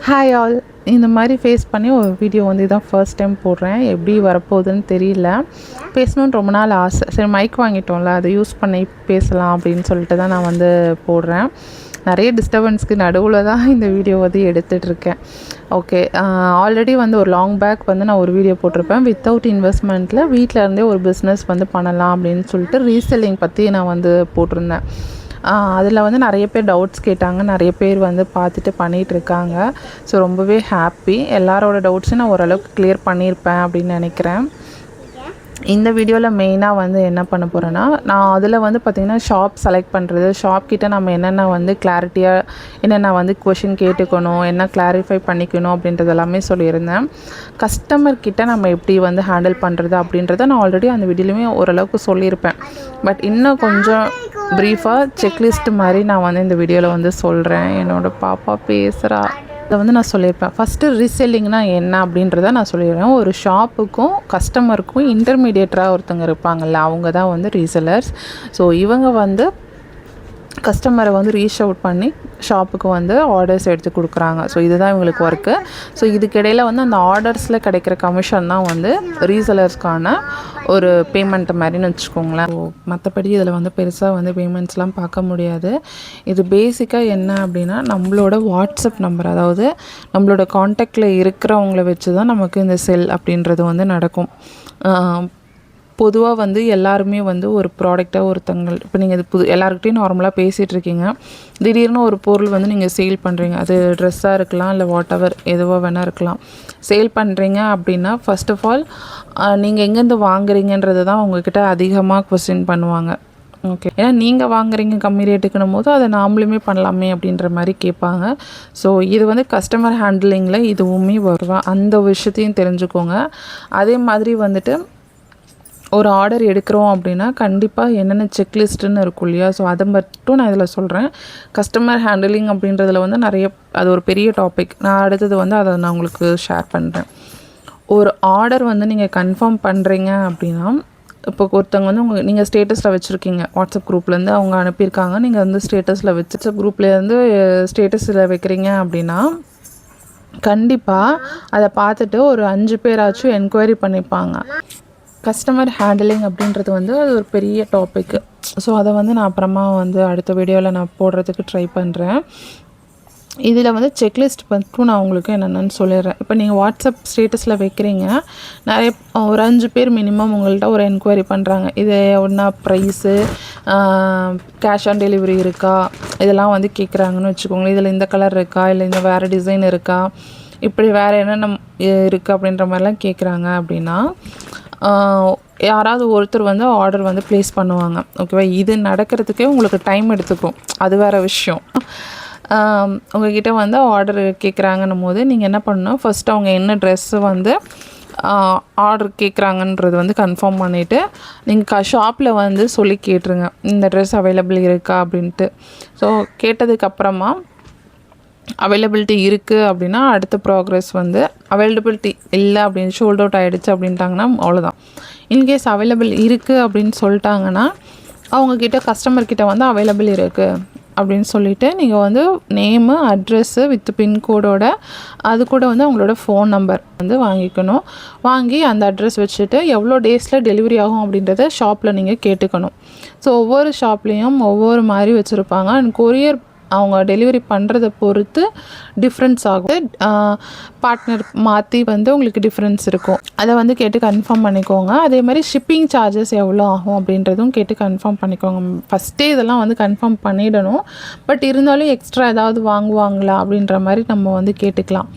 Hi all. இந்த மாதிரி face பண்ணி ஒரு வீடியோ வந்து இதான் ஃபர்ஸ்ட் டைம் போடுறேன். எப்படி வரப்போகுதுன்னு தெரியல. பேசணுன்னு ரொம்ப நாள் ஆசை. சரி, மைக் வாங்கிட்டோம்ல, அதை யூஸ் பண்ணி பேசலாம் அப்படின்னு சொல்லிட்டு தான் நான் வந்து போடுறேன். நிறைய டிஸ்டர்பன்ஸ்க்கு நடுவில் தான் இந்த வீடியோ வந்து எடுத்துகிட்ருக்கேன். ஓகே, ஆல்ரெடி வந்து ஒரு லாங் பேக் வந்து நான் ஒரு வீடியோ போட்டிருப்பேன். வித்தவுட் இன்வெஸ்ட்மெண்ட்டில் வீட்டில் இருந்தே ஒரு பிஸ்னஸ் வந்து பண்ணலாம் அப்படின்னு சொல்லிட்டு ரீசெல்லிங் பற்றி நான் வந்து போட்டிருந்தேன். அதில் வந்து நிறைய பேர் டவுட்ஸ் கேட்டாங்க. நிறைய பேர் வந்து பார்த்துட்டு பண்ணிகிட்ருக்காங்க. ஸோ ரொம்பவே ஹாப்பி. எல்லாரோட டவுட்ஸும் நான் ஓரளவுக்கு கிளியர் பண்ணியிருப்பேன் அப்படின்னு நினைக்கிறேன். இந்த வீடியோவில் மெயினாக வந்து என்ன பண்ண போகிறேன்னா, நான் அதில் வந்து பார்த்திங்கன்னா ஷாப் செலக்ட் பண்ணுறது, ஷாப்கிட்ட நம்ம என்னென்ன வந்து கிளாரிட்டியாக என்னென்ன வந்து கொஷின் கேட்டுக்கணும், என்ன கிளாரிஃபை பண்ணிக்கணும் அப்படின்றது எல்லாமே சொல்லியிருந்தேன். கஸ்டமர்கிட்ட நம்ம எப்படி வந்து ஹேண்டில் பண்ணுறது அப்படின்றத நான் ஆல்ரெடி அந்த வீடியோலையுமே ஓரளவுக்கு சொல்லியிருப்பேன். பட் இன்னும் கொஞ்சம் ப்ரீஃபாக செக்லிஸ்ட் மாதிரி நான் வந்து இந்த வீடியோவில் வந்து சொல்கிறேன். என்னோடய பாப்பா பேசுகிறா. அதை வந்து நான் சொல்லியிருப்பேன். ஃபஸ்ட்டு ரீசெல்லிங்னா என்ன அப்படின்றத நான் சொல்லிடுறேன். ஒரு ஷாப்புக்கும் கஸ்டமருக்கும் இன்டர்மீடியேட்டராக ஒருத்தங்க இருப்பாங்கள்ல, அவங்க தான் வந்து ரீசெல்லர்ஸ். ஸோ இவங்க வந்து கஸ்டமரை வந்து ரீச் அவுட் பண்ணி ஷாப்புக்கு வந்து ஆர்டர்ஸ் எடுத்து கொடுக்குறாங்க. ஸோ இதுதான் இவங்களுக்கு ஒர்க்கு. ஸோ இதுக்கிடையில் வந்து அந்த ஆர்டர்ஸில் கிடைக்கிற கமிஷன் தான் வந்து ரீசெலர்ஸ்க்கான ஒரு பேமெண்ட் மாதிரின்னு வச்சுக்கோங்களேன். ஸோ மற்றபடி இதில் வந்து பெருசாக வந்து பேமெண்ட்ஸ்லாம் பார்க்க முடியாது. இது பேசிக்காக என்ன அப்படின்னா, நம்மளோட வாட்ஸ்அப் நம்பர், அதாவது நம்மளோட காண்டாக்டில் இருக்கிறவங்கள வச்சு தான் நமக்கு இந்த செல் அப்படின்றது வந்து நடக்கும். பொதுவாக வந்து எல்லாருமே வந்து ஒரு ப்ராடக்டாக ஒருத்தங்கள், இப்போ நீங்கள் இது எல்லாருக்கிட்டையும் நார்மலாக பேசிகிட்ருக்கீங்க. திடீர்னு ஒரு பொருள் வந்து நீங்கள் சேல் பண்ணுறீங்க. அது ட்ரெஸ்ஸாக இருக்கலாம், இல்லை வாட் எவர் எதுவாக வேணால் இருக்கலாம். சேல் பண்ணுறீங்க அப்படின்னா ஃபர்ஸ்ட் ஆஃப் ஆல் நீங்கள் எங்கேருந்து வாங்குறீங்கன்றது தான் உங்கள்கிட்ட அதிகமாக கொஸ்டின் பண்ணுவாங்க. ஓகே, ஏன்னா நீங்கள் வாங்குறீங்க கம்மி ரேட்டுக்குன்னும் போது அதை நாமளுமே பண்ணலாமே அப்படின்ற மாதிரி கேட்பாங்க. ஸோ இது வந்து கஸ்டமர் ஹேண்ட்லிங்கில் இதுவுமே வருவா. அந்த விஷயத்தையும் தெரிஞ்சுக்கோங்க. அதே மாதிரி வந்துட்டு ஒரு ஆர்டர் எடுக்கிறோம் அப்படின்னா கண்டிப்பாக என்னென்ன செக்லிஸ்ட்டுன்னு இருக்கும் இல்லையா? ஸோ அதை மட்டும் நான் இதில் சொல்கிறேன். கஸ்டமர் ஹேண்டிலிங் அப்படின்றதுல வந்து நிறைய, அது ஒரு பெரிய டாபிக். நான் அடுத்தது வந்து அதை நான் உங்களுக்கு ஷேர் பண்ணுறேன். ஒரு ஆர்டர் வந்து நீங்கள் கன்ஃபார்ம் பண்ணுறீங்க அப்படின்னா, இப்போ ஒருத்தவங்க வந்து நீங்கள் ஸ்டேட்டஸில் வச்சுருக்கீங்க, வாட்ஸ்அப் குரூப்லேருந்து அவங்க அனுப்பியிருக்காங்க, நீங்கள் வந்து ஸ்டேட்டஸில் வச்சு வாட்ஸ்அப் குரூப்லேருந்து ஸ்டேட்டஸில் வைக்கிறீங்க அப்படின்னா கண்டிப்பாக அதை பார்த்துட்டு ஒரு 5 பேராச்சும் என்கொயரி பண்ணிப்பாங்க. கஸ்டமர் ஹேண்டிலிங் அப்படின்றது வந்து அது ஒரு பெரிய டாபிக்கு. ஸோ அதை வந்து நான் அப்புறமா வந்து அடுத்த வீடியோவில் நான் போடுறதுக்கு ட்ரை பண்ணுறேன். இதில் வந்து செக்லிஸ்ட் மட்டும் நான் உங்களுக்கு என்னென்னு சொல்லிடுறேன். இப்போ நீங்கள் வாட்ஸ்அப் ஸ்டேட்டஸில் வைக்கிறீங்க, நிறைய ஒரு 5 பேர் மினிமம் உங்கள்கிட்ட ஒரு என்கொயரி பண்ணுறாங்க. இது ஒன்றா ப்ரைஸு, கேஷ் ஆன் டெலிவரி இருக்கா, இதெல்லாம் வந்து கேட்குறாங்கன்னு வச்சுக்கோங்களேன். இதில் இந்த கலர் இருக்கா, இல்லை இந்த வேறு டிசைன் இருக்கா, இப்படி வேறு என்னென்ன இருக்குது அப்படின்ற மாதிரிலாம் கேட்குறாங்க அப்படின்னா யாராவது ஒருத்தர் வந்து ஆர்டர் வந்து ப்ளேஸ் பண்ணுவாங்க. ஓகேவா? இது நடக்கிறதுக்கே உங்களுக்கு டைம் எடுத்துக்கும். அது வேறு விஷயம். உங்கள்கிட்ட வந்து ஆர்டர் கேட்குறாங்கன்னும் போது நீங்கள் என்ன பண்ணணும், ஃபஸ்ட்டு அவங்க என்ன ட்ரெஸ்ஸு வந்து ஆர்டர் கேட்குறாங்கன்றது வந்து கன்ஃபார்ம் பண்ணிவிட்டு நீங்கள் ஷாப்பில் வந்து சொல்லி கேட்டுருங்க, இந்த ட்ரெஸ் அவைலபிள் இருக்கா அப்படின்ட்டு. ஸோ கேட்டதுக்கப்புறமா அவைலபிலிட்டி இருக்குது அப்படின்னா அடுத்த ப்ராக்ரஸ் வந்து, அவைலபிலிட்டி இல்லை அப்படின்னு ஷோல்ட் அவுட் ஆகிடுச்சு அப்படின்ட்டாங்கன்னா அவ்வளோதான். இன்கேஸ் அவைலபிள் இருக்குது அப்படின்னு சொல்லிட்டாங்கன்னா அவங்கக்கிட்ட கஸ்டமர்கிட்ட வந்து அவைலபிள் இருக்குது அப்படின்னு சொல்லிவிட்டு நீங்கள் வந்து நேமு, அட்ரெஸ்ஸு வித் பின்கோடோட, அது கூட வந்து அவங்களோட ஃபோன் நம்பர் வந்து வாங்கிக்கணும். வாங்கி அந்த அட்ரஸ் வச்சுட்டு எவ்வளோ டேஸில் டெலிவரி ஆகும் அப்படின்றத ஷாப்பில் நீங்கள் கேட்டுக்கணும். ஸோ ஒவ்வொரு ஷாப்லேயும் ஒவ்வொரு மாதிரி வச்சுருப்பாங்க. அண்ட் கொரியர் அவங்க டெலிவரி பண்ணுறதை பொறுத்து டிஃப்ரென்ஸ் ஆகும். பார்ட்னர் மாற்றி வந்து உங்களுக்கு டிஃப்ரென்ஸ் இருக்கும். அதை வந்து கேட்டு கன்ஃபார்ம் பண்ணிக்கோங்க. அதே மாதிரி ஷிப்பிங் சார்ஜஸ் எவ்வளோ ஆகும் அப்படின்றதும் கேட்டு கன்ஃபார்ம் பண்ணிக்கோங்க. ஃபஸ்ட்டே இதெல்லாம் வந்து கன்ஃபார்ம் பண்ணிடணும். பட் இருந்தாலும் எக்ஸ்ட்ரா ஏதாவது வாங்குவாங்களா அப்படின்ற மாதிரி நம்ம வந்து கேட்டுக்கலாம்.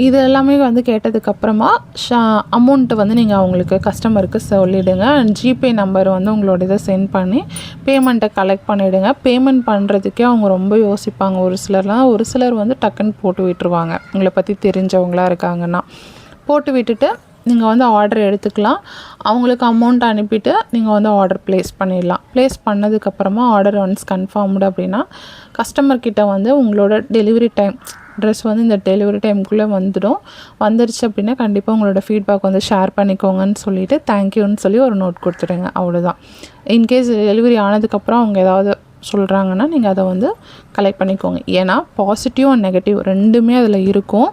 இது எல்லாமே வந்து கேட்டதுக்கப்புறமா அமௌண்ட்டு வந்து நீங்கள் அவங்களுக்கு கஸ்டமருக்கு சொல்லிவிடுங்க. அண்ட் ஜிபே நம்பர் வந்து உங்களோட இதை சென்ட் பண்ணி பேமெண்ட்டை கலெக்ட் பண்ணிவிடுங்க. பேமெண்ட் பண்ணுறதுக்கே அவங்க ரொம்ப யோசிப்பாங்க. ஒரு சிலர் வந்து டக்குன்னு போட்டு விட்டுருவாங்க. உங்களை பற்றி தெரிஞ்சவங்களாக இருக்காங்கன்னா போட்டு விட்டுட்டு நீங்கள் வந்து ஆர்டர் எடுத்துக்கலாம். அவங்களுக்கு அமௌண்ட் அனுப்பிட்டு நீங்கள் வந்து ஆர்டர் ப்ளேஸ் பண்ணிடலாம். ப்ளேஸ் பண்ணதுக்கப்புறமா ஆர்டர் ஒன்ஸ் கன்ஃபார்ம்டு அப்படின்னா கஸ்டமர்கிட்ட வந்து உங்களோட டெலிவரி டைம், ட்ரெஸ் வந்து இந்த டெலிவரி டைமுக்குள்ளே வந்துருச்சு அப்படின்னா கண்டிப்பாக உங்களோட ஃபீட்பேக் வந்து ஷேர் பண்ணிக்கோங்கன்னு சொல்லிவிட்டு தேங்க்யூன்னு சொல்லி ஒரு நோட் கொடுத்துடுங்க. அவ்வளோதான். இன்கேஸ் டெலிவரி ஆனதுக்கப்புறம் அவங்க ஏதாவது சொல்கிறாங்கன்னா நீங்கள் அதை வந்து கலெக்ட் பண்ணிக்கோங்க. ஏன்னா பாசிட்டிவ் அண்ட் நெகட்டிவ் ரெண்டுமே அதில் இருக்கும்.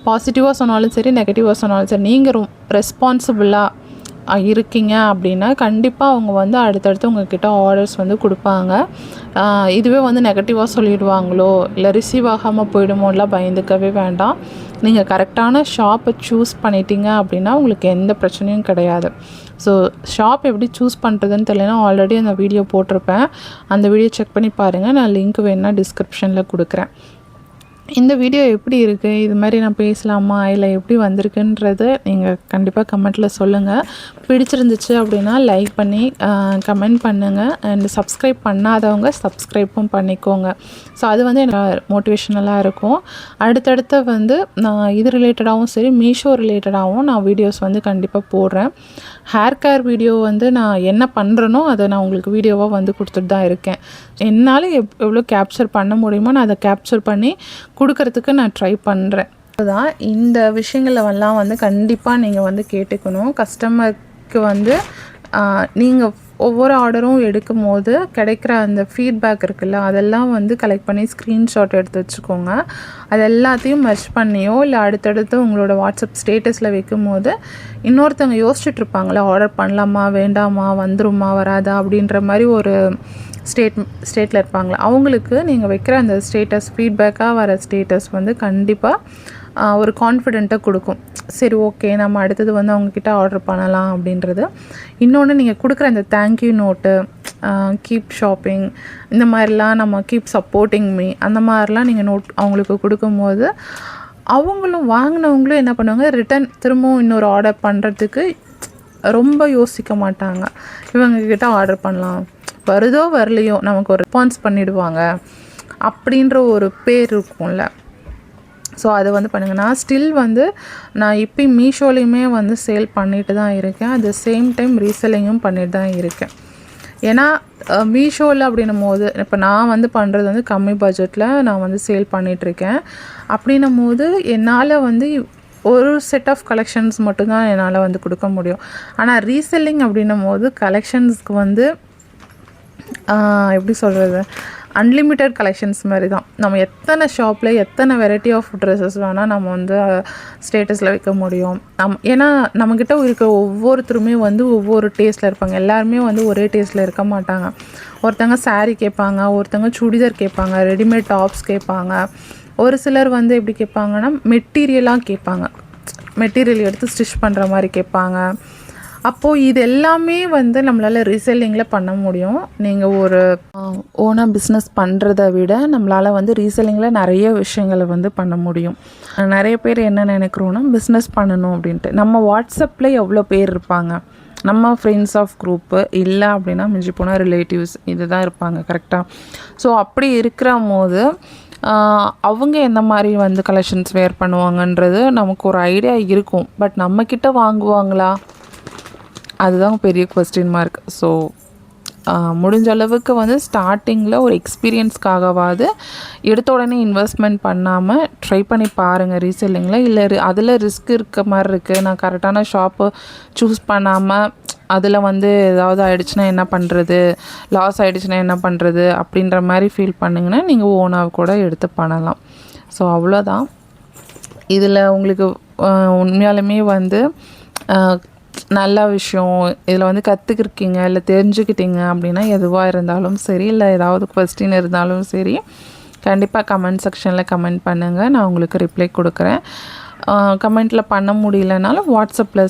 பாசிட்டிவாக சொன்னாலும் சரி, நெகட்டிவாக சொன்னாலும் சரி, நீங்கள் ரெஸ்பான்சிபிளாக இருக்கீங்க அப்படின்னா கண்டிப்பாக அவங்க வந்து அடுத்தடுத்து உங்கள்கிட்ட ஆர்டர்ஸ் வந்து கொடுப்பாங்க. இதுவே வந்து நெகட்டிவாக சொல்லிடுவாங்களோ இல்லை ரிசீவ் ஆகாமல் போயிடுமோலாம் பயந்துக்கவே வேண்டாம். நீங்கள் கரெக்டான ஷாப்பை சூஸ் பண்ணிட்டீங்க அப்படின்னா உங்களுக்கு எந்த பிரச்சனையும் கிடையாது. ஸோ ஷாப் எப்படி சூஸ் பண்ணுறதுன்னு தெரியலனா ஆல்ரெடி அந்த வீடியோ போட்டிருப்பேன். அந்த வீடியோ செக் பண்ணி பாருங்கள். நான் லிங்க் வேணுன்னா டிஸ்கிரிப்ஷனில் கொடுக்குறேன். இந்த வீடியோ எப்படி இருக்குது, இது மாதிரி நான் பேசலாமா இல்லை எப்படி வந்திருக்குன்றது நீங்கள் கண்டிப்பாக கமெண்ட்டில் சொல்லுங்கள். பிடிச்சிருந்துச்சு அப்படின்னா லைக் பண்ணி கமெண்ட் பண்ணுங்கள். அண்ட் சப்ஸ்கிரைப் பண்ணாதவங்க சப்ஸ்கிரைப்பும் பண்ணிக்கோங்க. ஸோ அது வந்து எனக்கு மோட்டிவேஷ்னலாக இருக்கும். அடுத்தடுத்து வந்து நான் இது ரிலேட்டடாகவும் சரி, மீஷோ ரிலேட்டடாகவும் நான் வீடியோஸ் வந்து கண்டிப்பாக போடுறேன். ஹேர் கேர் வீடியோ வந்து நான் என்ன பண்ணுறேனோ அதை நான் உங்களுக்கு வீடியோவாக வந்து கொடுத்துட்டு தான் இருக்கேன். என்னால் எவ்வளோ கேப்சர் பண்ண முடியுமோ நான் அதை கேப்சர் பண்ணி கொடுக்கறதுக்கு நான் ட்ரை பண்ணுறேன். அதுதான் இந்த விஷயங்களெல்லாம் வந்து கண்டிப்பாக நீங்கள் வந்து கேட்டுக்கணும். கஸ்டமருக்கு வந்து நீங்கள் ஒவ்வொரு ஆர்டரும் எடுக்கும் போது கிடைக்கிற அந்த ஃபீட்பேக் இருக்குல்ல, அதெல்லாம் வந்து கலெக்ட் பண்ணி ஸ்க்ரீன்ஷாட் எடுத்து வச்சுக்கோங்க. அது எல்லாத்தையும் மெர்ஜ் பண்ணியோ இல்லை அடுத்தடுத்து உங்களோட வாட்ஸ்அப் ஸ்டேட்டஸில் வைக்கும் போது இன்னொருத்தவங்க யோசிச்சுட்ருப்பாங்களே ஆர்டர் பண்ணலாமா வேண்டாமா, வந்துருமா வராதா அப்படின்ற மாதிரி ஒரு ஸ்டேட்டில் இருப்பாங்களே, அவங்களுக்கு நீங்கள் வைக்கிற அந்த ஸ்டேட்டஸ் ஃபீட்பேக்காக வர ஸ்டேட்டஸ் வந்து கண்டிப்பாக ஒரு கான்ஃபிடென்ட்டை கொடுக்கும். சரி, ஓகே, நம்ம அடுத்தது வந்து அவங்கக்கிட்ட ஆர்டர் பண்ணலாம் அப்படின்றது. இன்னொன்று, நீங்கள் கொடுக்குற அந்த தேங்க்யூ நோட்டு, கீப் ஷாப்பிங், இந்த மாதிரிலாம் நம்ம கீப் சப்போர்ட்டிங் மீ, அந்த மாதிரிலாம் நீங்கள் நோட் அவங்களுக்கு கொடுக்கும்போது அவங்களும் வாங்கினவங்களும் என்ன பண்ணுவாங்க, ரிட்டன் திரும்பவும் இன்னொரு ஆர்டர் பண்ணுறதுக்கு ரொம்ப யோசிக்க மாட்டாங்க. இவங்கக்கிட்ட ஆர்டர் பண்ணலாம், வருதோ வரலையோ நமக்கு ஒரு ரெஸ்பான்ஸ் பண்ணிவிடுவாங்க அப்படின்ற ஒரு பேர் இருக்கும்ல. ஸோ அது வந்து பண்ணுங்கள். நான் ஸ்டில் வந்து நான் இப்போயும் மீஷோலையுமே வந்து சேல் பண்ணிட்டு தான் இருக்கேன். அட் த சேம் டைம் ரீசெல்லிங்கும் பண்ணிட்டு தான் இருக்கேன். ஏன்னா மீஷோவில் அப்படின்னும் போது இப்போ நான் வந்து பண்ணுறது வந்து கம்மி பட்ஜெட்டில் நான் வந்து சேல் பண்ணிகிட்ருக்கேன். அப்படின்னும் போது என்னால் வந்து ஒரு செட் ஆஃப் கலெக்ஷன்ஸ் மட்டும்தான் என்னால் வந்து கொடுக்க முடியும். ஆனால் ரீசெல்லிங் அப்படின்னும் போது கலெக்ஷன்ஸ்க்கு வந்து எப்படி சொல்கிறது, அன்லிமிட்டெட் கலெக்ஷன்ஸ் மாதிரி தான். நம்ம எத்தனை ஷாப்பில் எத்தனை வெரைட்டி ஆஃப் ட்ரெஸ்ஸஸ் வேணால் நம்ம வந்து ஸ்டேட்டஸில் வைக்க முடியும். ஏன்னா நம்மக்கிட்ட இருக்கிற ஒவ்வொருத்தருமே வந்து ஒவ்வொரு டேஸ்ட்டில் இருப்பாங்க. எல்லாருமே வந்து ஒரே டேஸ்ட்டில் இருக்க மாட்டாங்க. ஒருத்தங்க சாரீ கேட்பாங்க, ஒருத்தங்க சுடிதார் கேட்பாங்க, ரெடிமேட் டாப்ஸ் கேட்பாங்க. ஒரு சிலர் வந்து எப்படி கேட்பாங்கன்னா மெட்டீரியலாக கேட்பாங்க, மெட்டீரியல் எடுத்து ஸ்டிச் பண்ணுற மாதிரி கேட்பாங்க. அப்போது இது எல்லாமே வந்து நம்மளால் ரீசெல்லிங்கில் பண்ண முடியும். நீங்கள் ஒரு ஓனாக பிஸ்னஸ் பண்ணுறத விட நம்மளால் வந்து ரீசெல்லிங்கில் நிறைய விஷயங்களை வந்து பண்ண முடியும். நிறைய பேர் என்ன நினைக்கிறோன்னா பிஸ்னஸ் பண்ணணும் அப்படின்ட்டு. நம்ம வாட்ஸ்அப்பில் எவ்வளோ பேர் இருப்பாங்க, நம்ம ஃப்ரெண்ட்ஸ் ஆஃப் குரூப்பு இல்லை அப்படின்னா மிஞ்சி போனால் ரிலேட்டிவ்ஸ் இது தான் இருப்பாங்க, கரெக்டாக? ஸோ அப்படி இருக்கிற போது அவங்க எந்த மாதிரி வந்து கலெக்ஷன்ஸ் வேர் பண்ணுவாங்கன்றது நமக்கு ஒரு ஐடியா இருக்கும். பட் நம்மக்கிட்ட வாங்குவாங்களா, அதுதான் பெரிய கொஸ்டின் மார்க். ஸோ முடிஞ்ச அளவுக்கு வந்து ஸ்டார்டிங்கில் ஒரு எக்ஸ்பீரியன்ஸ்க்காகவாது எடுத்த உடனே இன்வெஸ்ட்மெண்ட் பண்ணாமல் ட்ரை பண்ணி பாருங்கள் ரீசெல்லிங்கில். இல்லை அதில் ரிஸ்க் இருக்க மாதிரி இருக்குது, நான் கரெக்டான ஷாப்பு சூஸ் பண்ணாமல் அதில் வந்து ஏதாவது ஆகிடுச்சுன்னா என்ன பண்ணுறது, லாஸ் ஆகிடுச்சுன்னா என்ன பண்ணுறது அப்படின்ற மாதிரி ஃபீல் பண்ணிங்கன்னா நீங்கள் ஓனாக கூட எடுத்து பண்ணலாம். ஸோ அவ்வளோதான். இதில் உங்களுக்கு உண்மையாலுமே வந்து நல்ல விஷயம் இதில் வந்து கற்றுக்கிருக்கீங்க இல்லை தெரிஞ்சுக்கிட்டீங்க அப்படின்னா எதுவாக இருந்தாலும் சரி, இல்லை ஏதாவது கொஸ்டின் இருந்தாலும் சரி, கண்டிப்பாக கமெண்ட் செக்ஷனில் கமெண்ட் பண்ணுங்கள். நான் உங்களுக்கு ரிப்ளை கொடுக்குறேன். கமெண்ட்டில் பண்ண முடியலனாலும் வாட்ஸ்அப்பில்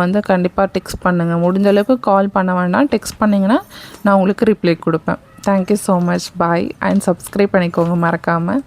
வந்து கண்டிப்பாக டெக்ஸ்ட் பண்ணுங்கள். முடிஞ்ச அளவுக்கு கால் பண்ண வேண்டாம், டெக்ஸ்ட் பண்ணிங்கன்னா நான் உங்களுக்கு ரிப்ளை கொடுப்பேன். Thank you so much. Bye. And subscribe பண்ணிக்கோங்க மறக்காமல்.